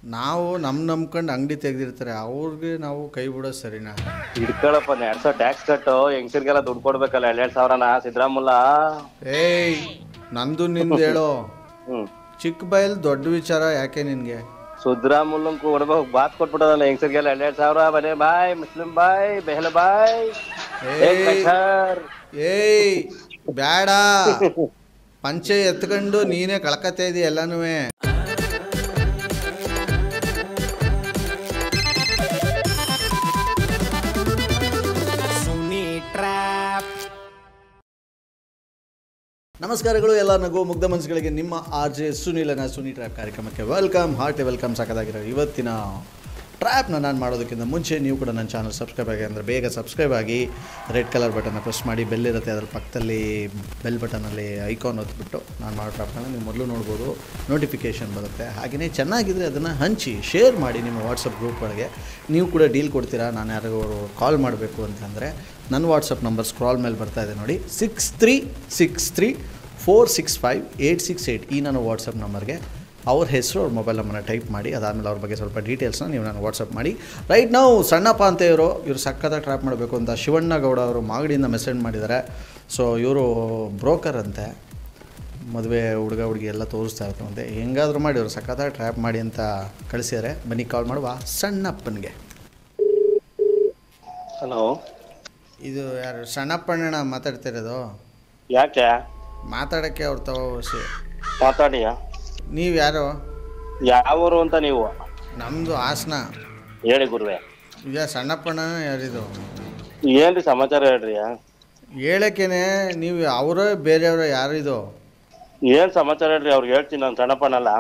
ನಾವು ನಂಬ್ಕೊಂಡು ಅಂಗಡಿ ತೆಗ್ದಿರ್ತಾರೆ ಅವ್ರಿಗೆ ನಾವು ಕೈ ಬಿಡೋದು ಸರಿನಾ? ಹಿಡ್ಕೊಳಪ್ಪ 200 ಟ್ಯಾಕ್ಸ್ ಕಟ್ಟು ಹೆಂಗಸರಿಗೆಲ್ಲ ದುಡ್ಡು ಕೊಡ್ಬೇಕಲ್ಲ 2,000ನ ಸಿದ್ದರಾಮುಲ್ಲ. ಏಯ್ ನಂದು ನಿಂದು ಹೇಳೋ ಹ್ಮ್ ಚಿಕ್ಕ ಬಾಯಲ್ಲಿ ದೊಡ್ಡ ವಿಚಾರ ಯಾಕೆ ನಿನ್ಗೆ? ಸಿದ್ದರಾಮುಲ್ಲಂಗ್ ಕೊಡ್ಬೇಕು ಬಾತ್ ಕೊಟ್ಬಿಟ್ಟದಲ್ಲ ಹೆಂಗಸರಿಗೆಲ್ಲ 2,000 ಬನೇ ಬಾಯ್ ಮುಸ್ಲಿಂ ಬಾಯ್ ಬೆಹಲ ಬಾಯ್ ಏಯ್ ಬೇಡ ಪಂಚೆ ಎತ್ಕೊಂಡು ನೀನೇ ಕಳ್ಕತಾ ಇದೀಯ ಎಲ್ಲನೂ. ನಮಸ್ಕಾರಗಳು ಎಲ್ಲ ನಗು ಮುಗ್ಧ ಮನಸ್ಸುಗಳಿಗೆ. ನಿಮ್ಮ RJ ಸುನೀಲನ ಸುನಿ ಟ್ರ್ಯಾಪ್ ಕಾರ್ಯಕ್ರಮಕ್ಕೆ ವೆಲ್ಕಮ್, ಹಾರ್ಟಿ ವೆಲ್ಕಮ್. ಸಾಕಾಗಿರೋ ಇವತ್ತಿನ ಟ್ರ್ಯಾಪ್ನ ನಾನು ಮಾಡೋದಕ್ಕಿಂತ ಮುಂಚೆ ನೀವು ಕೂಡ ನನ್ನ ಚಾನಲ್ ಸಬ್ಸ್ಕ್ರೈಬ್ ಆಗಿ ಅಂದರೆ ಬೇಗ ಸಬ್ಸ್ಕ್ರೈಬ್ ಆಗಿ ರೆಡ್ ಕಲರ್ ಬಟನ್ನ ಪ್ರೆಸ್ ಮಾಡಿ, ಬೆಲ್ ಇರುತ್ತೆ ಅದರ ಪಕ್ಕದಲ್ಲಿ ಬೆಲ್ ಬಟನಲ್ಲಿ ಐಕಾನ್ ಒತ್ಬಿಟ್ಟು ನಾನು ಮಾಡೋ ಟ್ರ್ಯಾಪ್ನ ನೀವು ಮೊದಲು ನೋಡ್ಬೋದು, ನೋಟಿಫಿಕೇಷನ್ ಬರುತ್ತೆ. ಹಾಗೆಯೇ ಚೆನ್ನಾಗಿದ್ದರೆ ಅದನ್ನು ಹಂಚಿ ಶೇರ್ ಮಾಡಿ ನಿಮ್ಮ ವಾಟ್ಸಪ್ ಗ್ರೂಪ್ಗಳಿಗೆ. ನೀವು ಕೂಡ ಡೀಲ್ ಕೊಡ್ತೀರಾ, ನಾನು ಯಾರಿಗೂ ಕಾಲ್ ಮಾಡಬೇಕು ಅಂತಂದರೆ ನನ್ನ ವಾಟ್ಸಪ್ ನಂಬರ್ ಸ್ಕ್ರಾಲ್ ಮೇಲೆ ಬರ್ತಾ ಇದೆ ನೋಡಿ, 6363465868. ಈ ನನ್ನ ವಾಟ್ಸಪ್ ನಂಬರ್ಗೆ ಅವ್ರ ಹೆಸರು, ಅವ್ರ ಮೊಬೈಲ್ ನಂಬರ್ನ ಟೈಪ್ ಮಾಡಿ, ಅದಾದಮೇಲೆ ಅವ್ರ ಬಗ್ಗೆ ಸ್ವಲ್ಪ ಡೀಟೇಲ್ಸ್ನ ನೀವು ನಾನು ವಾಟ್ಸಪ್ ಮಾಡಿ. ರೈಟ್ ನಾವು ಸಣ್ಣಪ್ಪ ಅಂತ ಇವರು ಸಕ್ಕತ್ತಾಗಿ ಟ್ರ್ಯಾಪ್ ಮಾಡಬೇಕು ಅಂತ ಶಿವಣ್ಣ ಗೌಡ ಅವರು ಮಾಗಡಿಯಿಂದ ಮೆಸೇಜ್ ಮಾಡಿದ್ದಾರೆ. ಸೊ ಇವರು ಬ್ರೋಕರ್ ಅಂತೆ, ಮದುವೆ ಹುಡುಗ ಹುಡುಗಿ ಎಲ್ಲ ತೋರಿಸ್ತಾ ಇರ್ತಾವಂತೆ. ಹೆಂಗಾದರೂ ಮಾಡಿ ಇವರು ಸಕ್ಕತ್ತಾಗಿ ಟ್ರ್ಯಾಪ್ ಮಾಡಿ ಅಂತ ಕಳಿಸಿದ್ದಾರೆ. ಬನ್ನಿ ಕಾಲ್ ಮಾಡುವ ಸಣ್ಣಪ್ಪನಿಗೆ. ಹಲೋ, ಇದು ಯಾರು ಸಣ್ಣಪ್ಪಣ್ಣ ಮಾತಾಡ್ತಿರೋದು? ಯಾಕೆ ಮಾತಾಡೋಕ್ಕೆ ಅವ್ರು ತಗೋಸಿ. ಮಾತಾಡಿಯ? ನೀವು ಯಾರು? ಯಾವೂರು ಅಂತ ನೀವು? ನಮ್ಮದು ಹಾಸನ. ಹೇಳಿ ಗುರುವೆ. ಈಗ ಸಣ್ಣಪ್ಪಣ್ಣ ಯಾರಿದು? ಏನ್ರಿ ಸಮಾಚಾರ ಹೇಳ್ರಿ. ಹೇಳಕ್ಕೇನೆ ನೀವು ಅವರೇ ಬೇರೆಯವರು ಯಾರಿದು? ಏನ್ ಸಮಾಚಾರ ಹೇಳ್ರಿ, ಅವ್ರಿಗೆ ಹೇಳ್ತೀನಿ ನಾನು ಸಣ್ಣಪ್ಪನಲ್ಲ.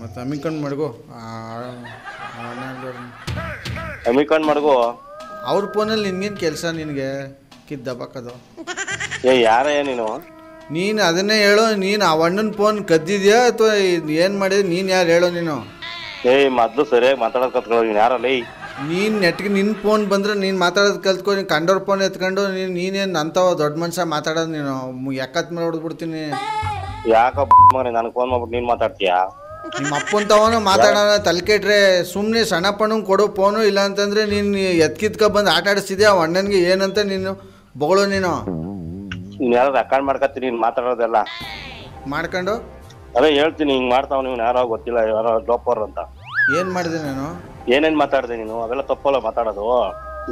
ಮತ್ತು ಅಮ್ಮಿಕೊಂಡು ಮಡ್ಗು ಅಮಿಕಂಡ್ ಮಡ್ಗು. ಅವ್ರ ಫೋನಲ್ಲಿ ನಿನ್ಗೇನು ಕೆಲಸ? ನಿನಗೆ ಕಿದ್ದಬಕ್ಕದು. ಯಾರ ನೀನು? ನೀನು ಅದನ್ನೇ ಹೇಳೋ. ನೀನು ಆ ಅಣ್ಣನ ಫೋನ್ ಕದ್ದಿದ್ಯಾ ಅಥವಾ ಏನು ಮಾಡಿದೆ? ನೀನು ಯಾರು ಹೇಳೋ ನೀನು? ಮೊದ್ಲು ಸರಿಯಾಗಿ ಮಾತಾಡೋದು ಕತ್ಕೊಳ್ಳೋ. ನೀನು ಯಾರಲ್ಲ? ನೀನು ನೆಟ್ಗೆ ನಿನ್ನ ಫೋನ್ ಬಂದರೆ ನೀನು ಮಾತಾಡೋದು ಕಲ್ತ್ಕೊ. ನೀನು ಕಂಡವ್ರ ಫೋನ್ ಎತ್ಕೊಂಡು ನೀನೇನು ಅಂಥವ ದೊಡ್ಡ ಮನುಷ್ಯ ಮಾತಾಡೋದು? ನೀನು ಎಕ್ಕತ್ ಮೇಲೆ ಹೊಡೆದ್ಬಿಡ್ತೀನಿ. ಯಾಕಪ್ಪ ನನಗೆ ಫೋನ್ ಮಾಡ್ಬಿಟ್ಟು ನೀನು ಮಾತಾಡ್ತೀಯಾ? ನಿಮ್ಮ ಅಪ್ಪನ ತವನ ಮಾತಾಡೋಣ ತಲೆ ಕೆಟ್ರೆ ಸುಮ್ಮನೆ ಸಣ್ಣಪ್ಪಣ್ಣಂಗೆ ಕೊಡೋ ಫೋನು. ಇಲ್ಲ ಅಂತಂದರೆ ನೀನು ಎತ್ಕಿದ್ಕ ಬಂದು ಆಟ ಆಡಿಸ್ತಿದ್ಯಾ ಆ ಅಣ್ಣನಿಗೆ ಏನಂತ ನೀನು ಬೊಗಳು. ನೀನು ಯಾರು ರೆಕಾರ್ಡ್ ಮಾಡ್ಕೊತೀನಿ ನೀನು ಮಾತಾಡೋದೆಲ್ಲ ಮಾಡ್ಕೊಂಡು? ಅದೇ ಹೇಳ್ತೀನಿ, ಹಿಂಗೆ ಮಾಡ್ತಾವ ನೀವು ಯಾರೋ ಗೊತ್ತಿಲ್ಲ, ಯಾರೋ ಡೋಪರ್ ಅಂತ. ಏನು ಮಾಡಿದೆ ನಾನು? ಏನೇನು ಮಾತಾಡಿದೆ ನೀನು? ಅವೆಲ್ಲ ತಪ್ಪಲ್ಲ ಮಾತಾಡೋದು.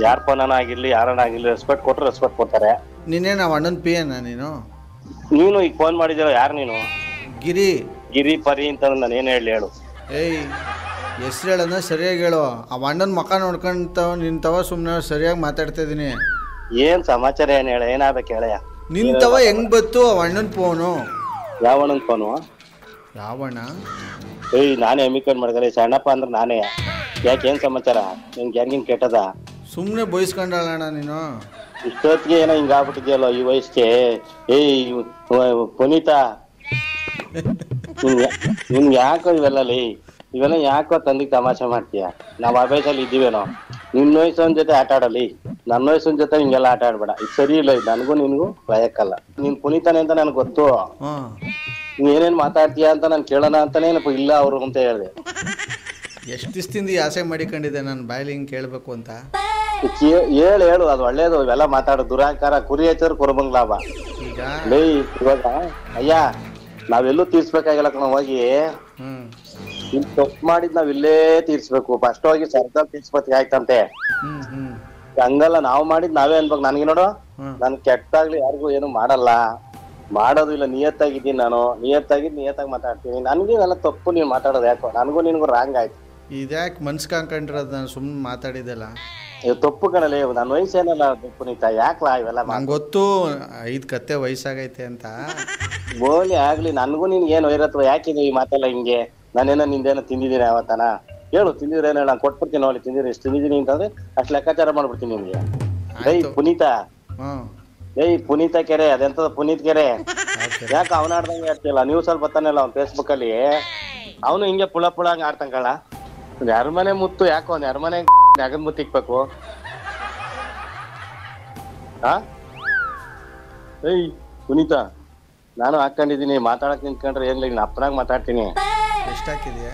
ಯಾರ ಫೋನನ ಆಗಿರ್ಲಿ ಯಾರನ್ನ ಆಗಿರ್ಲಿ ರೆಸ್ಪೆಕ್ಟ್ ಕೊಟ್ಟರೆ ರೆಸ್ಪೆಕ್ಟ್ ಕೊಡ್ತಾರೆ. ನೀನೇನು ಆ ಅಣ್ಣನ ಪಿ ಎನ್ನ ನೀನು? ನೀನು ಈಗ ಫೋನ್ ಮಾಡಿದ್ದೀರ, ಯಾರು ನೀನು? ಗಿರಿ ಪರಿ ಅಂತ ನಾನು ಏನು ಹೇಳು. ಏಯ್ ಹೆಸ್ರು ಹೇಳೋದ ಸರಿಯಾಗಿ ಹೇಳು. ಆ ಅಣ್ಣನ ಮುಖ ನೋಡ್ಕೊಂತವ ನಿಂತವ ಸುಮ್ಮನೆ ಸರಿಯಾಗಿ ಮಾತಾಡ್ತಾ ಇದ್ದೀನಿ. ಏನು ಸಮಾಚಾರ ಏನು ಹೇಳ, ಏನಾಗಬೇಕು ಹೇಳಯ್ಯ. ನಿಂತವ ಹೆಂಗ್ ಬತ್ತು ಆ ಅಣ್ಣನ ಫೋನು? ಯಾವ ಅಣ್ಣನ ಫೋನು? ಯಾವಣ್ಣ? ನಾನೇ ಅಮಿಕಂಡ್ ಮಾಡ್ತಾರೆ ಸಣ್ಣಪ್ಪ ಅಂದ್ರೆ ನಾನೇ. ಯಾಕೆ ಏನು ಸಮಾಚಾರ? ನಿನ್ಗೆ ಹೆಂಗಿನ್ ಕೆಟ್ಟದ? ಸುಮ್ಮನೆ ಬಯಸ್ಕೊಂಡಳಣ್ಣ ನೀನು. ಇಷ್ಟೊತ್ತಿಗೆ ಏನೋ ಹಿಂಗಾಗ್ಬಿಟ್ಟಿದ್ಯಲ್ಲ ಈ ವಯಸ್ಸಿಗೆ. ಪುನೀತ ನಿನ್ಗೆ ಯಾಕೋ ಇವೆಲ್ಲ ಇವೆಲ್ಲ ಯಾಕೋ ತಂದಿಗೆ ತಮಾಷೆ ಮಾಡ್ತೀಯ? ನಾವು ಆ ವಯಸ್ಸಲ್ಲಿ ಇದ್ದೀವೇನೋ. ನಿನ್ನ ವಯಸ್ಸನ್ ಜೊತೆ ಆಟ ಆಡಲಿ, ನನ್ನ ವಯಸ್ಸಿನ ಜೊತೆ ಹಿಂಗೆಲ್ಲ ಆಟ ಆಡ್ಬೇಡ. ಇದು ಸರಿ ಇಲ್ಲ. ಇದು ನನಗೂ ನಿನ್ಗೂ ಭಯಕ್ಕಲ್ಲ. ನೀನ್ ಪುನೀತಾನೆ ಅಂತ ನನ್ಗೆ ಗೊತ್ತು. ನೀನ್ ಏನೇನ್ ಮಾತಾಡ್ತೀಯ ಅಂತ ನಾನು ಕೇಳೋಣ ಅಂತಾನೆ ಇಲ್ಲ ಅವ್ರು ಅಂತ ಹೇಳಿದೆ. ಎಷ್ಟು ದಿವಸದಿಂದ ಆಸೆ ಮಾಡಿಕೊಂಡಿದ್ದೆ ನಾನು ಬಾಯಲ್ಲಿ ಹಿಂಗೆ ಕೇಳಬೇಕು ಅಂತ. ಹೇಳು, ಅದು ಒಳ್ಳೇದು. ಇವೆಲ್ಲ ಮಾತಾಡೋ ದುರಾಕಾರ ಕುರಿ ಹಚ್ಚರ್ ಕುರುಬಂಗ್ ಲಾಭ. ಈಗ ಇವಾಗ ಅಯ್ಯ ನಾವೆಲ್ಲೂ ತೀರ್ಸ್ಬೇಕಾಗಿಲ್ಲ ಕಣ. ಹೋಗಿ ಇಲ್ಲಿ ತಪ್ಪು ಮಾಡಿದ್ ನಾವ್ ಇಲ್ಲೇ ತೀರ್ಸ್ಬೇಕು. ಫಸ್ಟ್ ಹೋಗಿ ಸರ್ಕಾರ ತೀರ್ಸ್ಬೇಕು ಆಯ್ತಂತೆ. ಹಂಗಲ್ಲ, ನಾವು ಮಾಡಿದ್ ನಾವೇ ಅನ್ಬೇಕು. ನನ್ಗೆ ನೋಡು, ನನ್ ಕೆಟ್ಟಾಗ್ಲಿ ಯಾರಿಗೂ ಏನು ಮಾಡಲ್ಲ, ಮಾಡೋದು ಇಲ್ಲ. ನಿಯತ್ತಾಗಿದ್ದೀನಿ ನಾನು. ನಿಯತ್ತಾಗಿ ಮಾತಾಡ್ತೀನಿ. ನನ್ಗೆ ಎಲ್ಲ ತಪ್ಪು ನೀವ್ ಮಾತಾಡೋದು ಯಾಕೋ? ನನ್ಗೂ ನಿನ್ಗೂ ರಾಂಗ್ ಆಯ್ತು. ಇದ್ಯಾಕೆ ಮನ್ಸ್ ಕಾಣ್ಕೊಂಡಿರೋದು? ನಾನು ಸುಮ್ಮನೆ ಮಾತಾಡಿದ್ದೆಲ್ಲ ತಪ್ಪು ಕಣಲೆ. ನನ್ನ ವಯಸ್ಸೇನಲ್ಲ ಪುನೀತ, ಯಾಕ್ಲಾ ಇವೆಲ್ಲ? ನಂಗೆ ಗೊತ್ತು 5 ಕತ್ತೆ ವಯಸ್ಸಾಗೈತೆ ಅಂತ. ಬೋಲಿ ಆಗ್ಲಿ, ನನ್ಗೂ ನಿನ್ಗೆ ಏನ್ ವೈರತ್ವ? ಯಾಕಿದೆ ಈ ಮಾತೆಲ್ಲ ಹಿಂಗೆ? ನಾನೇನೋ ನಿಂದೇನೋ ತಿಂದಿದ್ದೀನಿ ಯಾವತ್ತನ? ಹೇಳು, ತಿಂದಿದ್ರೇನೋ ನಾನು ಕೊಟ್ಬಿಡ್ತೀನಿ. ಅವಳಿ ತಿಂದಿರಿ, ಎಷ್ಟು ತಿಂದಿದ್ದೀನಿ ಅಂತಂದ್ರೆ ಅಷ್ಟು ಲೆಕ್ಕಾಚಾರ ಮಾಡ್ಬಿಡ್ತೀನಿ ನಿಮ್ಗೆ. ಪುನೀತ, ಪುನೀತ ಕೆರೆ ಅದೆಂತದ ಪುನೀತ್ ಕೆರೆ? ಯಾಕೆ ಅವನ ಆಡ್ದಂಗೆ ಆಡ್ತಿಲ್ಲ? ನೀವು ಸ್ವಲ್ಪ ಬರ್ತಾನಲ್ಲ ಅವ್ನ ಫೇಸ್ಬುಕ್ ಅಲ್ಲಿ, ಅವನು ಹಿಂಗೆ ಪುಳ ಹಂಗ ಆಡ್ತಂಕಳ. ಒಂದ್ ಅರಮನೆ ಮುತ್ತು ಯಾಕೋ, ಒಂದ್ ಅರಮನೆ ನಗದ್ ಮುತ್ತು ಇಕ್ಬೇಕು. ಪುನೀತ, ನಾನು ಹಾಕೊಂಡಿದೀನಿ. ಮಾತಾಡಕ್ ನಿಂತ್ಕೊಂಡ್ರೆ ಏನ್ಲಿ ಅಪ್ಪನಾಗ ಮಾತಾಡ್ತೀನಿ. ಎಷ್ಟು ಹಾಕಿದ್ಯಾ?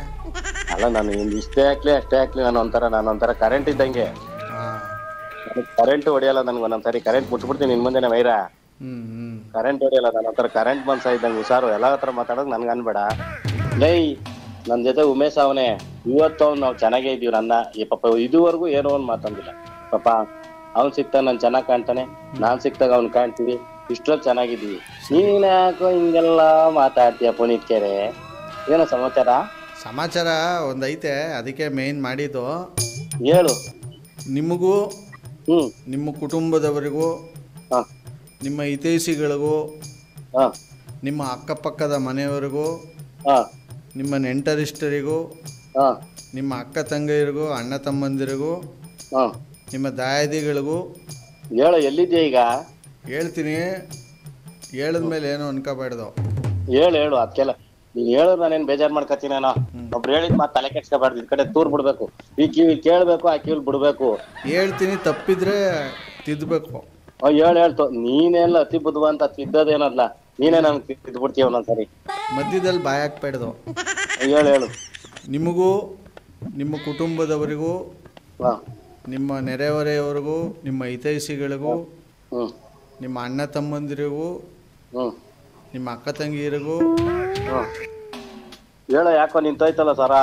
ಅಲ್ಲ ನಾನು ಇಷ್ಟೇ ಹಾಕ್ಲಿ ಅಷ್ಟೇ ಹಾಕ್ಲಿ ನಾನು ಒಂಥರ ಕರೆಂಟ್ ಇದ್ದಂಗೆ. ಹಾಂ. ಕರೆಂಟ್ ಹೊಡಿಯಲ್ಲ ನನ್ಗೆ ಒಂದೊಂದ್ಸರಿ ಕರೆಂಟ್ ಮುಟ್ಬಿಡ್ತೀನಿ ನಿನ್ ಮುಂದೆನೆ ವೈರ. ಕರೆಂಟ್ ಹೊಡಿಯಲ್ಲ ನಾನು ಒಂಥರ ಕರೆಂಟ್ ಮನ್ಸ ಇದ್ದಂಗೆ ಹುಷಾರು. ಎಲ್ಲ ಹತ್ರ ಮಾತಾಡೋದು ನನ್ಗೆ ಅನ್ಬೇಡ. ಲೈ ನನ್ ಜೊತೆ ಉಮೇಶ್ ಅವನೇ ಇವತ್ತು ನಾವು ಚೆನ್ನಾಗೇ ಇದೀವಿ. ನನ್ನ ಈ ಪಾಪ ಇದುವರೆಗೂ ಏನೋ ಒಂದ್ ಮಾತಂದಿಲ್ಲ ಪಾಪ. ಅವ್ನ್ ಸಿಕ್ತಾಗ ನಾನ್ ಚೆನ್ನಾಗ್ ಕಾಣ್ತಾನೆ, ನಾನ್ ಸಿಕ್ತಾಗ ಅವ್ನ್ ಕಾಣ್ತೀವಿ, ಇಷ್ಟೊಂದು ಚೆನ್ನಾಗಿದ್ದೀವಿ. ನೀನ್ ಯಾಕೋ ಹಿಂಗೆಲ್ಲ ಮಾತಾಡ್ತೀಯ ಪುನೀತ್ ಕೆರೆ? ಏನೋ ಸಮಾಚಾರ ಒಂದೈತೆ, ಅದಕ್ಕೆ ಮೇನ್ ಮಾಡಿದ್ದು. ಹೇಳು. ನಿಮಗೂ ನಿಮ್ಮ ಕುಟುಂಬದವರಿಗೂ, ನಿಮ್ಮ ಹಿತೈಷಿಗಳಿಗೂ, ನಿಮ್ಮ ಅಕ್ಕಪಕ್ಕದ ಮನೆಯವರಿಗೂ, ನಿಮ್ಮ ನೆಂಟರಿಷ್ಟರಿಗೂ, ನಿಮ್ಮ ಅಕ್ಕ ತಂಗಿಯರಿಗೂ, ಅಣ್ಣ ತಮ್ಮಂದಿರಿಗೂ, ನಿಮ್ಮ ದಾಯಾದಿಗಳಿಗೂ ಹೇಳು. ಎಲ್ಲಿದ್ಯಾ ಈಗ? ಹೇಳ್ತೀನಿ. ಹೇಳಿದ್ಮೇಲೆ ಏನು ಅನ್ಕೋಬಾರ್ದು. ಹೇಳು ಅದಕ್ಕೆಲ್ಲ ನೀನ್ ಹೇಳೋದು ನಾನೇನ್ ಬೇಜಾರ್ ಮಾಡ್ಕೊತೀನೇನೋ. ಒಬ್ರು ಹೇಳಿದ್ ಮಾತು ತಲೆ ಕೆಡ್ಸ್ಕೊಬಾರ್ದು. ಈ ಕಡೆ ತೂರ್ ಬಿಡ್ಬೇಕು, ಈ ಕಿವಿ ಕೇಳ್ಬೇಕು, ಆ ಕಿವಿಲ್ ಬಿಡ್ಬೇಕು. ಹೇಳ್ತೀನಿ, ತಪ್ಪಿದ್ರೆ ತಿದ್ದಬೇಕು. ಹೇಳ್ತು. ನೀನೆಲ್ಲ ಅತಿ ಬುದ್ಧಿವಂತ ತಿದ್ದದೇನಲ್ಲ, ನೀನೇ ನನ್ಗೆ ತಿದ್ಬಿಡ್ತೀಯ ಒಂದೊಂದ್ಸರಿ. ಮಧ್ಯದಲ್ಲಿ ಬಾಯ್ ಹಾಕ್ಬೇಡ್ದು. ಹೇಳು. ನಿಮಗೂ, ನಿಮ್ಮ ಕುಟುಂಬದವರಿಗೂ, ನಿಮ್ಮ ನೆರೆಹೊರೆಯವರಿಗೂ, ನಿಮ್ಮ ಹಿತೈಷಿಗಳಿಗೂ, ನಿಮ್ಮ ಅಣ್ಣ ತಮ್ಮಂದಿರಿಗೂ, ನಿಮ್ಮ ಅಕ್ಕ ತಂಗಿಯರಿಗೂ. ಹೇಳ. ಯಾಕೋ ನಿಂತೋಯ್ತಲ್ಲ ಸರ?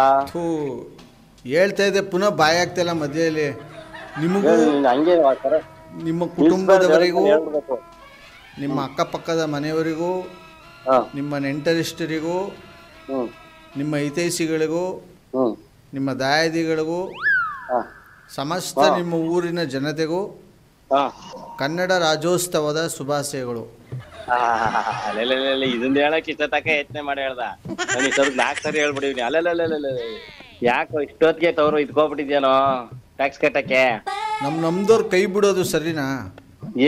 ಹೇಳ್ತಾ ಇದ್ದೆ, ಪುನಃ ಬಾಯ್ ಆಗ್ತಿಲ್ಲ ಮಧ್ಯದಲ್ಲಿ. ನಿಮಗೂ, ಹಂಗೆ ನಿಮ್ಮ ಕುಟುಂಬದವರಿಗೂ, ನಿಮ್ಮ ಅಕ್ಕಪಕ್ಕದ ಮನೆಯವರಿಗೂ, ನಿಮ್ಮ ನೆಂಟರಿಷ್ಟರಿಗೂ, ನಿಮ್ಮ ಹಿತೈಷಿಗಳಿಗೂ, ನಿಮ್ಮ ದಾಯಾದಿಗಳಿಗೂ, ಸಮಸ್ತ ನಿಮ್ಮ ಊರಿನ ಜನತೆಗೂ ಕನ್ನಡ ರಾಜ್ಯೋತ್ಸವದ ಶುಭಾಶಯಗಳು. ಇದನ್ನ ಹೇಳಕ್ ಇಷ್ಟ ತಕ ಯತ್ನೆ ಮಾಡಿ ಹೇಳ್ದ. ನಾನು ಇಷ್ಟೊತ್ತಿಗೆ 4 ಸರಿ ಹೇಳ್ಬಿಟ್ಟಿವ್ನಿ. ಅಲ್ಲ ಯಾಕೋ ಇಷ್ಟೊತ್ತಿಗೆ ತವರು ಇದ್ಕೋಬಿಟ್ಟಿದ್ಯಾನೋ ಟ್ಯಾಕ್ಸ್ ಕಟ್ಟಕ್ಕೆ? ನಮ್ದವ್ರು ಕೈ ಬಿಡೋದು ಸರಿನಾ?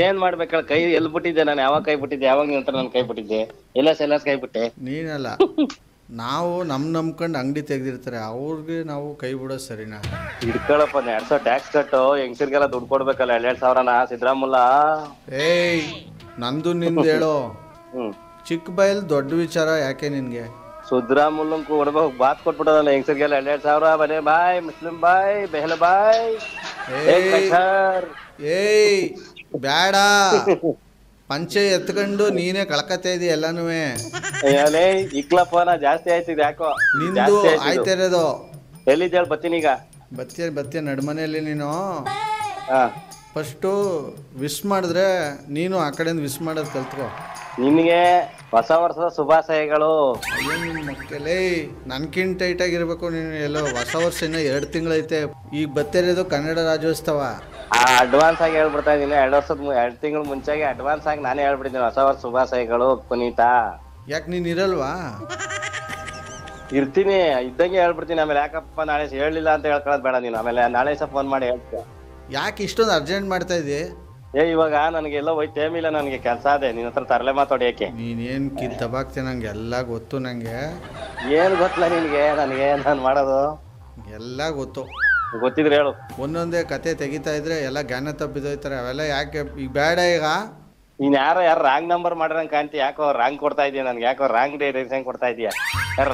ಏನ್ ಮಾಡ್ಬೇಕಲ್ಲ, ಕೈ ಎಲ್ಲಿ ಬಿಟ್ಟಿದ್ದೆ ನಾನು? ಯಾವಾಗ ಕೈ ಬಿಟ್ಟಿದ್ದೆ? ಯಾವಾಗ ನಿಂತ ನಾನು ಕೈ ಬಿಟ್ಟಿದ್ದೆ? ಎಲ್ಲ ಕೈ ಬಿಟ್ಟೆ. ನೀನಲ್ಲ, ನಾವು ನಂಬ್ಕೊಂಡು ಅಂಗಡಿ ತೆಗ್ದಿರ್ತಾರೆ, ಅವ್ರಿಗೆ ನಾವು ಕೈ ಬಿಡೋದು ಸರಿನಾ? ಹಿಡ್ಕೊಳಪ್ಪ. 200 ಟ್ಯಾಕ್ಸ್ ಕಟ್ಟು, ಹೆಂಗಸರಿಗೆಲ್ಲ ದುಡ್ಡು ಕೊಡ್ಬೇಕಲ್ಲ 2,000ನ ಸಿದ್ದರಾಮುಲ್ಲ. ಏಯ್ ನಂದು ನಿಂದು ಹೇಳೋ. ಚಿಕ್ಕ ಬಯಲ್ ದೊಡ್ಡ ವಿಚಾರ ಯಾಕೆ ನಿನ್ಗೆ? ಸಿದ್ದರಾಮುಲ್ಲಂಗ್ ಕೊಡ್ಬೇಕು, ಬಾತ್ ಕೊಟ್ಬಿಟ್ಟದಲ್ಲ ಹೆಂಗಸರಿಗೆಲ್ಲ 2,000. ಬನೇ ಬಾಯ್, ಮುಸ್ಲಿಂ ಬಾಯ್, ಬೆಹಲ ಬಾಯ್. ಏಯ್ ಬ್ಯಾಡ, ಪಂಚೆ ಎತ್ಕೊಂಡು ನೀನೇ ಕಳ್ಕತಾ ಇದೀಯ ಎಲ್ಲಾನು. ಇಕ್ಲಪ್ಪನ ಜಾಸ್ತಿ ಆಯ್ತಿದ್ ಯಾಕೋ. ನಿಂದು ಆಯ್ತಿರೋದು. ಎಲ್ಲಿದ್ದ ಹೇಳಿ ಬರ್ತೀನಿ ಈಗ. ಬತ್ತೀಯ ನಡ್ಮನೆಯಲ್ಲಿ ನೀನು. ಫಸ್ಟು ವಿಶ್ ಮಾಡಿದ್ರೆ ನೀನು ಆ ಕಡೆಯಿಂದ ವಿಶ್ ಮಾಡೋದು ಕಲ್ತ್ಕೋ. ನಿನಗೆ ಹೊಸ ವರ್ಷದ ಶುಭಾಶಯಗಳು. ಮಕ್ಕಳೇ ನನ್ಕಿಂತ ಟೈಟಾಗಿರ್ಬೇಕು ನೀನು. ಎಲ್ಲೋ ಹೊಸ ವರ್ಷ ಇನ್ನ 2 ತಿಂಗಳೈತೆ. ಈಗ ಬತ್ತಿರೋದು ಕನ್ನಡ ರಾಜ್ಯೋತ್ಸವ. ಅಡ್ವಾನ್ಸ್ ಆಗಿ ಹೇಳ್ಬಿಡ್ತಾ ಇದೀನಿ. 2 ತಿಂಗಳು ಮುಂಚೆಗೆ ಅಡ್ವಾನ್ಸ್ ಆಗಿ ನಾನೇ ಹೇಳ್ಬಿಟ್ಟಿದ್ದೀನಿ ಹೊಸ ವರ್ಷ ಶುಭಾಶಯಗಳು ಪುನೀತಾ. ಯಾಕೆ ನೀನ್ ಇರಲ್ವಾ? ಇರ್ತೀನಿ, ಇದ್ದಂಗೆ ಹೇಳ್ಬಿಡ್ತೀನಿ. ಆಮೇಲೆ ಯಾಕಪ್ಪ ನಾಳೆ ಹೇಳಿಲ್ಲ ಅಂತ ಹೇಳ್ಕೊಳ್ಳೋದು ಬೇಡ ನೀನು. ಆಮೇಲೆ ನಾಳೆ ಸಹ ಫೋನ್ ಮಾಡಿ ಹೇಳ್ತೀಯ. ಯಾಕೆ ಇಷ್ಟೊಂದು ಅರ್ಜೆಂಟ್ ಮಾಡ್ತಾ ಇದ್ದಿ? ಇವಾಗ ನನಗೆಲ್ಲ ಹೋಯ್ತು, ಟೈಮ್ ಇಲ್ಲ, ನನಗೆ ಕೆಲಸ ಅದೇ. ನಿನ್ನ ಹತ್ರ ತರಲೆ ಮಾತಾಡಿ ಯಾಕೆ? ನೀನೇನು ದಬಾಕ್ತೀನಿ, ನಂಗೆ ಎಲ್ಲ ಗೊತ್ತು. ನಂಗೆ ಏನು ಗೊತ್ತಿಲ್ಲ ನಿನಗೆ? ನನಗೆ ನಾನು ಮಾಡೋದು ಎಲ್ಲ ಗೊತ್ತು. ಗೊತ್ತಿದ್ರೆ ಹೇಳು. ಒಂದೊಂದೇ ಕತೆ ತೆಗಿತಾ ಇದ್ರೆ ಎಲ್ಲ ಜ್ಞಾನ ತಪ್ಪಿದೋಯ್ತಾರೆ. ಅವೆಲ್ಲ ಯಾಕೆ ಈಗ ಬೇಡ. ಈಗ ನೀನ್ ಯಾರು ರಾಂಗ್ ನಂಬರ್ ಮಾಡ್ರಂಗ್ ಕಾಣ್ತಿ. ಯಾಕೋ ರಾಂಗ್ ಕೊಡ್ತಾ ಇದೀಯ ನನ್ಗೆ. ಯಾಕೋ ರಾಂಗ್ ಡೈರೆಕ್ಷನ್ ಕೊಡ್ತಾ ಇದೀಯ.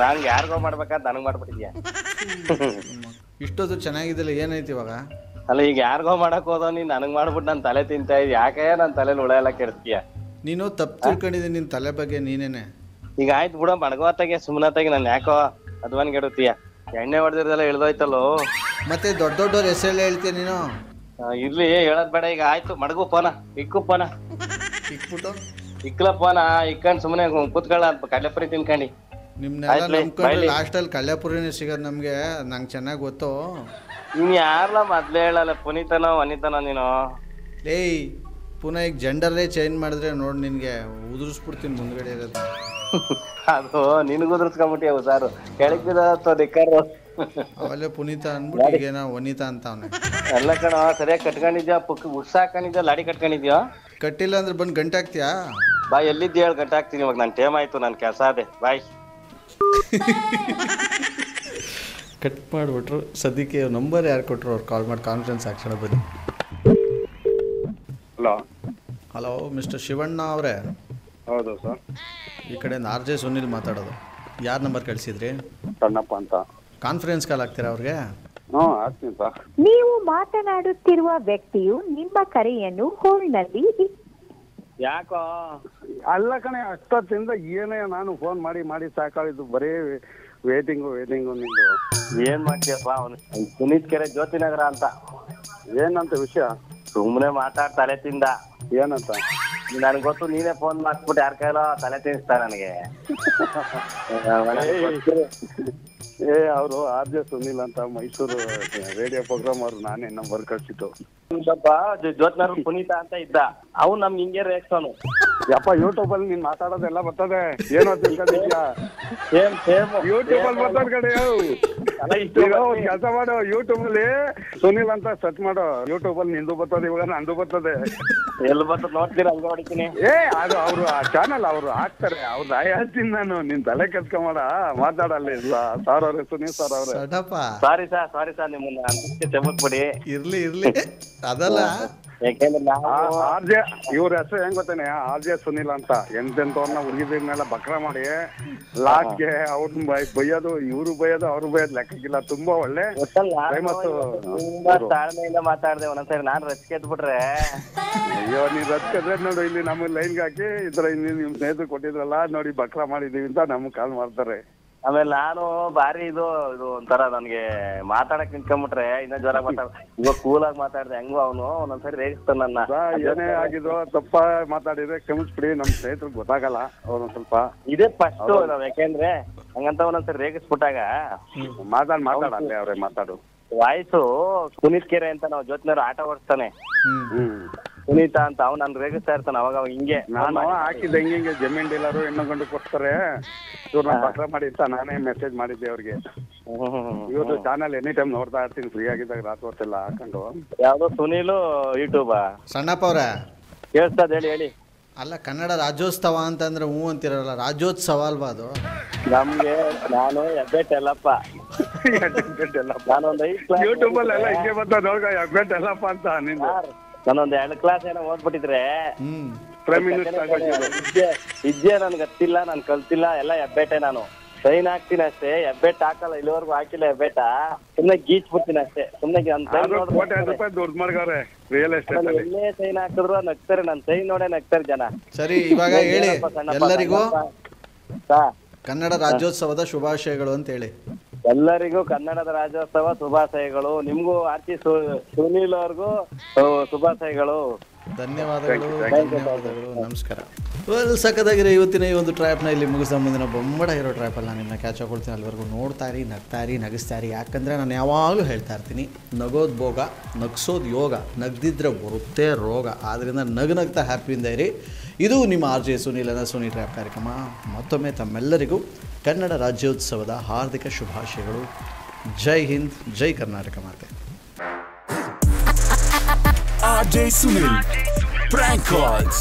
ರಾಂಗ್ ಯಾರಿಗೋ ಮಾಡ್ಬೇಕಂತ ನನಗ್ ಮಾಡ್ಬಿಟ್ಟಿದ್ಯಾ. ಇಷ್ಟೊತ್ತು ಚೆನ್ನಾಗಿದ್ದಿಲ್ಲ, ಏನೈತಿ ಇವಾಗ? ಅಲ್ಲ ಈಗ ಯಾರಿಗೋ ಮಾಡಕ್ ಹೋದೋ ನೀನ್ ನನಗ್ ಮಾಡ್ಬಿಟ್ಟು ನನ್ ತಲೆ ತಿಂತಾ ಇದ್. ಯಾಕೆ ನನ್ ತಲೆಲಿ ಹುಳ ಎಲ್ಲ ಕೆಡ್ತೀಯ? ನೀನು ತಪ್ಪು ತಿಳ್ಕೊಂಡಿದ್ದೀನಿ ನಿನ್ ತಲೆ ಬಗ್ಗೆ ನೀನೇನೆ. ಈಗ ಆಯ್ತು ಬಿಡ, ಮಡಗವತ್ತಾಗೆ ಸುಮ್ಮನತ್ತಾಗಿ ನಾನು ಯಾಕೋ ಅದ್ವನ್ ಗೆಡುತ್ತೀಯ. ಎಣ್ಣೆ ಹೊಡೆದಿರೋದೆಲ್ಲ ಇಳ್ದೋಯ್ತಲ್ಲೋ. ಮತ್ತೆ ದೊಡ್ಡವ್ರ ಹೆಸರೆಲ್ಲ ಹೇಳ್ತೀಯ ನೀನು. ಇರ್ಲಿ, ಹೇಳದ್ ಬೇಡ. ಈಗ ಆಯ್ತು, ಮಡಗು ಫೋನ ಇಕ್ಕು. ಫೋನ ಇಕ್ಬಿಟ್ಟು ಇಕ್ಲ ಫೋನ ಇಕ್ಕೊಂಡ್ ಸುಮ್ಮನೆ ಕೂತ್ಕೊಳ್ಳ. ಕಡ್ಲೆಪುರಿ ತಿನ್ಕಂಡಿ. ನಿಮ್ನೆಲ್ಲ ನಂಬ್ಕೊಂಡ್ರೆ ಲಾಸ್ಟಲ್ಲಿ ಕಲ್ಯಾಪುರಿನೇ ಸಿಗೋದು ನಮ್ಗೆ. ನಂಗೆ ಚೆನ್ನಾಗಿ ಗೊತ್ತು. ನೀನ್ ಯಾರಲ್ಲ ಮೊದ್ಲೇ ಹೇಳಲ್ಲ, ಪುನೀತನೋ ವನಿತನೋ ನೀನು. ಏಯ್ ಪುನಃ ಈಗ ಜೆಂಡರೇ ಚೇಂಜ್ ಮಾಡಿದ್ರೆ ನೋಡಿ ನಿನ್ಗೆ ಉದುರಿಸ್ಬಿಡ್ತೀನಿ ಮುಂದ್ಗಡೆ ಇರೋದು. ಅದು ನಿನ್ಗೆ ಉದುರಿಸ್ಕೊಂಬಿಟ್ಟಿಯ ಹುಷಾರು. ಕೆಳಗ್ ಬಿದ್ದ ದಿಕ್ಕಾರು. ಅವೆಲ್ಲ ಪುನೀತ ಅನ್ಬಿಟ್ಟು ಈಗೇನೋ ವನಿತಾ ಅಂತ ಅವನೇ. ಎಲ್ಲ ಕಣ ಸರಿಯಾಗಿ ಕಟ್ಕೊಂಡಿದ್ಯಾ? ಉಡ್ಸ ಹಾಕೊಂಡಿದ್ಯಾ? ಲಾಡಿ ಕಟ್ಕೊಂಡಿದ್ಯಾ? ಕಟ್ಟಿಲ್ಲ ಅಂದ್ರೆ ಬಂದು ಗಂಟೆ ಹಾಕ್ತೀಯಾ? ಬಾಯ್ ಎಲ್ಲಿದ್ಯಾ ಹೇಳಿ, ಗಂಟೆ ಹಾಕ್ತೀನಿ. ಇವಾಗ ನನ್ ಟೈಮ್ ಆಯ್ತು, ನನ್ ಕೆಲಸ ಅದೇ. ಬಾಯ್. ಕಟ್ ಮಾಡಿಬಿಟ್ರು. ಸದ್ಯಕ್ಕೆ ನಂಬರ್ ಯಾರು ಕೊಟ್ಟರು ಅವ್ರು ಕಾಲ್ ಮಾಡಿ ಕಾನ್ಫರೆನ್ಸ್ ಹಾಕ್ಸೋಣ ಬನ್ನಿ. ಹಲೋ ಮಿಸ್ಟರ್ ಶಿವಣ್ಣ ಅವರೇ? ಹೌದು ಸರ್. ಈ ಕಡೆಯಿಂದ RJ ಸುನಿಲ್ ಮಾತಾಡೋದು. ಯಾರು ನಂಬರ್ ಕಳಿಸಿದ್ರಿ? ಸಣ್ಣಪ್ಪ ಅಂತ. ಕಾನ್ಫರೆನ್ಸ್ ಕಾಲ್ ಆಗ್ತೀರಾ ಅವ್ರಿಗೆ? ಹ್ಞೂ ಆಗ್ತೀನಿ ಸರ್. ನೀವು ಮಾತನಾಡುತ್ತಿರುವ ವ್ಯಕ್ತಿಯು ನಿಮ್ಮ ಕರೆಯನ್ನು ಹೋಲ್ಡ್ನಲ್ಲಿ ಯಾಕೋ ಅಲ್ಲ ಕಣೆ, ಅಷ್ಟೊತ್ತಿಂದ ಏನೇ ನಾನು ಫೋನ್ ಮಾಡಿ ಮಾಡಿ ಸಾಕಾಳಿದ್ದು, ಬರೀ ವೇಟಿಂಗು ನಿಂದು. ಏನ್ ಮಾಡ್ತೀಯಪ್ಪ? ಅವನು ಸುನೀತ್ ಕೆರೆ ಜ್ಯೋತಿನಗರ ಅಂತ. ಏನಂತ ವಿಷಯ? ಸುಮ್ಮನೆ ತಲೆ ತಿಂದ. ಏನಂತ? ನನ್ಗೆ ಗೊತ್ತು, ನೀನೇ ಫೋನ್ ಮಾಡ್ಬಿಟ್ಟು ಯಾರ ಕೈಲೋ ತಲೆ ತಿನ್ನಿಸ್ತಾ ನನಗೆ. ಅವರು ಆರ್ ಜೆ ಸುನಿಲ್ ಅಂತ ಮೈಸೂರು ರೇಡಿಯೋ ಪ್ರೋಗ್ರಾಮ್ ಅವ್ರು ನಾನೇ ನಂಬರ್ ಕಳ್ಸಿತ್ತು. ಜ್ಯೋತ್ನಗರ ಪುನೀತ ಅಂತ ಇದ್ದ, ಅವ್ನು ನಮ್ಗೆ ಹಿಂಗೆ ರೇಗ್ಸೋನು. ಯಪ್ಪ ಯೂಟ್ಯೂಬ್ ಅಲ್ಲಿ ನೀನ್ ಮಾತಾಡೋದೆಲ್ಲ ಬರ್ತದೆ, ಏನೋ ತಿಳ್ಕೊಂಡಿದ್ಯಾ? ಯೂಟ್ಯೂಬ್ ಅಲ್ಲಿ ಬರ್ತದ ಕಡೆ. ಕೆಲಸ ಮಾಡು, ಯೂಟ್ಯೂಬ್ ಅಲ್ಲಿ ಸುನಿಲ್ ಅಂತ ಸರ್ಚ್ ಮಾಡು, ಯೂಟ್ಯೂಬ್ ಅಲ್ಲಿ ನಿಂದು ಬರ್ತದೆ, ಇವಾಗ ನಂದು ಬರ್ತದೆ. ಎಲ್ಲಿ ಬರ್ತದೆ ನೋಡ್ತೀರಾ? ಹಂಗ ಹೊಡಿತೀನಿ. ಅದು ಅವ್ರು ಆ ಚಾನಲ್ ಅವ್ರು ಹಾಕ್ತಾರೆ, ಅವ್ರು ಹೇಳ್ತೀನಿ ನಾನು, ನಿನ್ ತಲೆ ಕೆಲ್ಸ್ಕೊಂಬೇಡ, ಮಾತಾಡಲ್ಲ ಇಲ್ಲ ಸರ್ ಅವ್ರೆ, ಸುನೀಲ್ ಸರ್ ಅವ್ರೆ. ಸಾರಿ ಸರ್ ನಿಮ್ಮನ್ನ ಅದಕ್ಕೆ ಕ್ಷಮಿಸ್ಬಿಡಿ. ಇರ್ಲಿ ಅದಲ್ಲ, ಯಾಕೆಂದ್ರೆ ಇವ್ರ ಹೆಸರು ಹೆಂಗ್ ಗೊತ್ತೇನೆ, ಆರ್ ಜೆ ಸುನಿಲ್ ಅಂತ. ಎಂತೆಂತವ್ರನ್ನ ಹುಡುಗಿದ್ರನ್ನೆಲ್ಲ ಬಕ್ರ ಮಾಡಿ ಲಾಸ್ಟ್ಗೆ ಅವ್ರನ್ನ ಬೈಯೋದು, ಇವ್ರು ಬೈಯೋದು, ಅವ್ರು ಬೈಯೋದು ಲೆಕ್ಕಕ್ಕಿಲ್ಲ. ತುಂಬಾ ಒಳ್ಳೆ ತುಂಬಾ ತಾಳ್ಮೆಯಿಂದ ಮಾತಾಡ್ದೆ. ಒಂದೊಂದ್ಸರಿ ನಾನ್ ರಚಿಕೆದ್ಬಿಟ್ರೆ ಅಯ್ಯೋ ನೀನ್ ರಚಿಕದ್ರೆ ನೋಡು, ಇಲ್ಲಿ ನಮ್ಮ ಲೈನ್ಗೆ ಹಾಕಿ ಇದ್ರ ನಿಮ್ ಸ್ನೇಹಿತರು ಕೊಟ್ಟಿದ್ರಲ್ಲ ನೋಡಿ ಬಕ್ರ ಮಾಡಿದೀವಿ ಅಂತ ನಮ್ಗೆ ಕಾಲ್ ಮಾಡ್ತಾರೆ. ಆಮೇಲೆ ನಾನು ಬಾರಿ ಇದು ಒಂಥರ ನನ್ಗೆ ಮಾತಾಡಕ್ ನಿಂತ್ಕೊಂಡ್ಬಿಟ್ರೆ ಇನ್ನ ಜ್ವರ ಇವಾಗ ಕೂಲಾಗಿ ಮಾತಾಡ್ದೆ. ಹೆಂಗೋ ಅವನು ಒಂದೊಂದ್ಸರಿ ರೇಗಿಸ್ತಾನ ನನ್ನ. ಏನೇ ಆಗಿದ್ರು ತಪ್ಪ ಮಾತಾಡಿದ್ರೆ ಕ್ಷಮಿಸ್ಬಿಡಿ, ನಮ್ ಸ್ನೇಹಿತರಿಗೆ ಗೊತ್ತಾಗಲ್ಲ. ಅವ್ರೊಂದ್ ಸ್ವಲ್ಪ ಇದೇ ಫಸ್ಟ್ ನಾವ್, ಯಾಕೆಂದ್ರೆ ಹಂಗಂತ ಒಂದೊಂದ್ಸರಿ ರೇಗಿಸ್ಬಿಟ್ಟಾಗ ಮಾತಾಡಲ್ಲ ಅವ್ರೆ ಮಾತಾಡು. ವಾಯ್ಸು ಸುನೀತ್ ಕೆರೆ ಅಂತ ನಾವು ಜ್ಯೋತಿನವ್ರು ಆಟ ಓಡಿಸ್ತಾನೆ, ಸುನೀತ ಅಂತ. ಅವ್ನು ನಾನು ರೇಗಿಸ್ತಾ ಇರ್ತಾನೆ ಅವಾಗ ಹಿಂಗೆ. ನಾನು ಹಾಕಿದ್ದೆ ಹಿಂಗೆ ಜಮೀನ್ ಡೀಲರು ಹೆಣ್ಣು ಗಂಡು ಕೊಡ್ತಾರೆ, ಇವ್ರನ್ನ ಪತ್ರ ಮಾಡಿ ಅಂತ ನಾನೇ ಮೆಸೇಜ್ ಮಾಡಿದ್ದೆ ಅವ್ರಿಗೆ. ಇವ್ರದ್ದು ಚಾನಲ್ ಎನಿ ಟೈಮ್ ನೋಡ್ತಾ ಇರ್ತೀನಿ ಫ್ರೀ ಆಗಿದ್ದಾಗ, ರಾತ್ರಿ ಹೊತ್ತೆಲ್ಲ ಹಾಕೊಂಡು. ಯಾವ್ದೋ ಸುನೀಲು ಯೂಟ್ಯೂಬ್ ಸಣ್ಣಪ್ಪ ಅವ್ರ ಕೇಳಿಸ್ತದ? ಹೇಳಿ. ಅಲ್ಲ, ಕನ್ನಡ ರಾಜ್ಯೋತ್ಸವ ಅಂತಂದ್ರೆ ಹ್ಞೂ ಅಂತಿರಲ್ಲ, ರಾಜ್ಯೋತ್ಸವ ಅಲ್ವಾ ಅದು? ನಮ್ಗೆ ನಾನು ಹೆಬ್ಬೆಟ್ ಎಲ್ಲಪ್ಪ, ನಾನೊಂದ್ 5 ಕ್ಲಾಸ್ ಯೂಟ್ಯೂಬ್ ಅಲ್ಲೆಲ್ಲ ಹಿಂಗೆ ಬಂತ ನೋಡ್ಕ, ಹೆಬ್ಬೆಟ್ ಎಲ್ಲಪ್ಪ ಅಂತ. ನಾನೊಂದ್ 2 ಕ್ಲಾಸ್ ಏನೋ ಓದ್ಬಿಟ್ಟಿದ್ರೆ ಪ್ರೈಮ್ ಮಿನಿಸ್ಟರ್ ಇದ್ದೇ ನನ್ಗೆ ಗೊತ್ತಿಲ್ಲ, ನಾನ್ ಕಲ್ತಿಲ್ಲ, ಎಲ್ಲ ಹೆಬ್ಬೆಟ್ಟೆ. ನಾನು ಸೈನ್ ಹಾಕ್ತೀನಿ ಅಷ್ಟೇ, ಹೆಬ್ಬೆಟ್ ಹಾಕಲ್ಲ, ಇಲ್ಲಿವರೆಗೂ ಹಾಕಿಲ್ಲ ಹೆಬ್ಬೆಟ್ಟ. ಸುಮ್ನೆ ಗೀಚ್ ಬಿಡ್ತೀನಿ ಅಷ್ಟೇ. ಸುಮ್ನೆ ರೂಪಾಯಿ ದುಡ್ಡು ಮಾಡ್ಗವ್ರೆ ರಿಯಲ್ ಎಸ್ಟೇಟ್ ಅಲ್ಲಿ. ಎಲ್ಲೇ ಸೈನ್ ಹಾಕಿದ್ರು ನಗ್ತಾರೆ, ನನ್ ಸೈನ್ ನೋಡೇ ನಗ್ತಾರೆ ಜನ. ಸರಿ, ಇವಾಗ ಹೇಳಿ ಎಲ್ಲರಿಗೂ ಕನ್ನಡ ರಾಜ್ಯೋತ್ಸವದ ಶುಭಾಶಯಗಳು ಅಂತ ಹೇಳಿ. ಎಲ್ಲರಿಗೂ ಕನ್ನಡದ ರಾಜ್ಯೋತ್ಸವ ಶುಭಾಶಯಗಳು. ನಿಮ್ಗೂ ಆರ್ತಿ ಸುನೀಲ್ ಅವ್ರಿಗೂ ಶುಭಾಶಯಗಳು. ಧನ್ಯವಾದಗಳು. ನಮಸ್ಕಾರ. ಸಕ್ಕದಾಗಿರೋ ಇವತ್ತಿನ ಈ ಒಂದು ಟ್ರ್ಯಾಪ್ನ ಇಲ್ಲಿ ಮುಗಿಸ್ತಾ ಮುಂದಿನ ಬೊಂಬಡ ಇರೋ ಟ್ರ್ಯಾಪಲ್ಲಿ ನಾನು ನಿಮ್ಮನ್ನ ಕ್ಯಾಚ್ ಹಾಕೊಳ್ತೀನಿ. ಅಲ್ಲಿವರೆಗೂ ನೋಡ್ತಾರಿ, ನಗ್ತಾರಿ, ನಗಿಸ್ತಾರಿ. ಯಾಕಂದರೆ ನಾನು ಯಾವಾಗಲೂ ಹೇಳ್ತಾ ಇರ್ತೀನಿ, ನಗೋದು ಭೋಗ, ನಗ್ಸೋದು ಯೋಗ, ನಗ್ದಿದ್ರೆ ಬರುತ್ತೆ ರೋಗ. ಆದ್ದರಿಂದ ನಗ್ತಾ ಹ್ಯಾಪಿಯಿಂದ ಇರಿ. ಇದು ನಿಮ್ಮ ಆರ್ ಜೆ ಸುನೀಲನ ಸುನಿ ಟ್ರ್ಯಾಪ್ ಕಾರ್ಯಕ್ರಮ. ಮತ್ತೊಮ್ಮೆ ತಮ್ಮೆಲ್ಲರಿಗೂ ಕನ್ನಡ ರಾಜ್ಯೋತ್ಸವದ ಹಾರ್ದಿಕ ಶುಭಾಶಯಗಳು. ಜೈ ಹಿಂದ್, ಜೈ ಕರ್ನಾಟಕ ಮಾತೆ. RJ Sunil Prank Calls.